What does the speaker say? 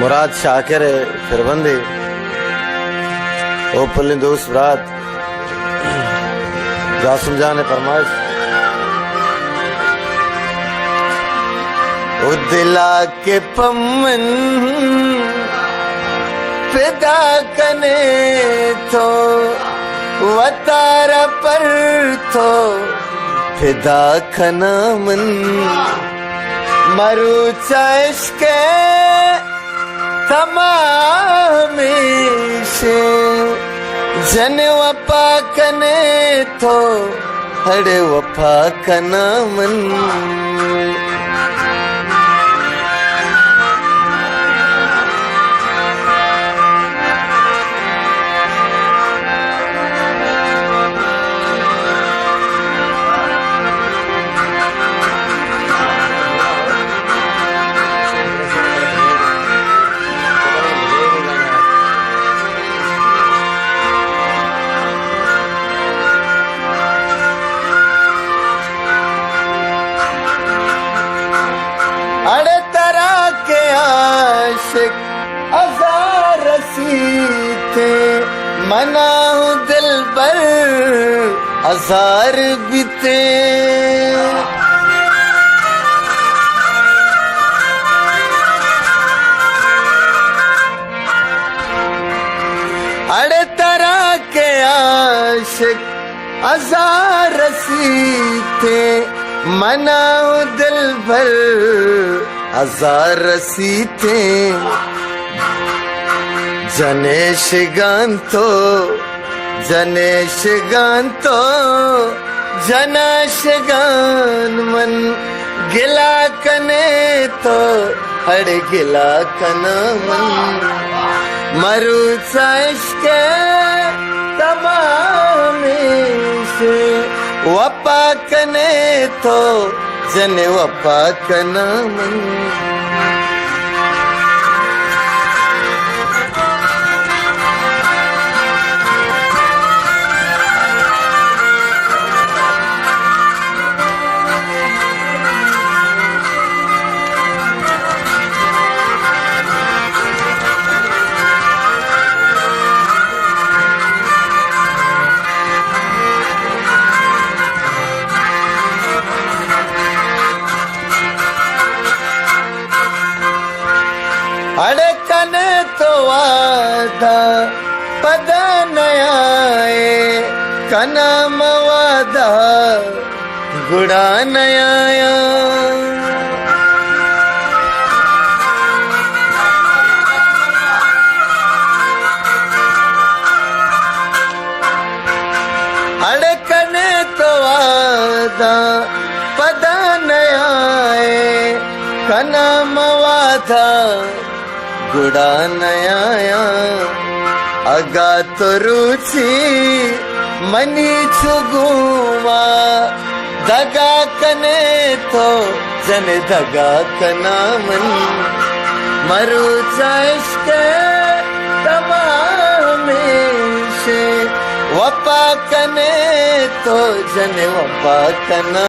मुराद शाकिर फिरबंदी ओ पुलिंदूस रात जासम जान फरमाइश ओ दिला के पमन पैदा कने थो वतारा पर थो फिदा खना मन मरु चाइश के तमाम से जन वफा कने थो हड़े वफा कना मन अड़े तरह के आशिक हजार रसी थे मना हूँ दिल पर हजार बीते अड़े तरह के आशिक हजार रसी थे मना हूँ दिल भर हजार रसी थे जनेश गांतो जनाश गान मन गिला कने तो हड़ गिला कना मन मरु चाइश के तमाम से वफा कने तो जने वफा कना मन अड़े कने तो वादा पदा नयाए कना मवादा गुड़ा नयाया अड़े कने तो वादा पदा नयाए कना मवादा गुड़ा नयाया अगा तो रुचि मनी छुगुमा दगा कने तो जन दगा कना मन मरु चाइश के तमाम से वफा कने तो जन वफा कना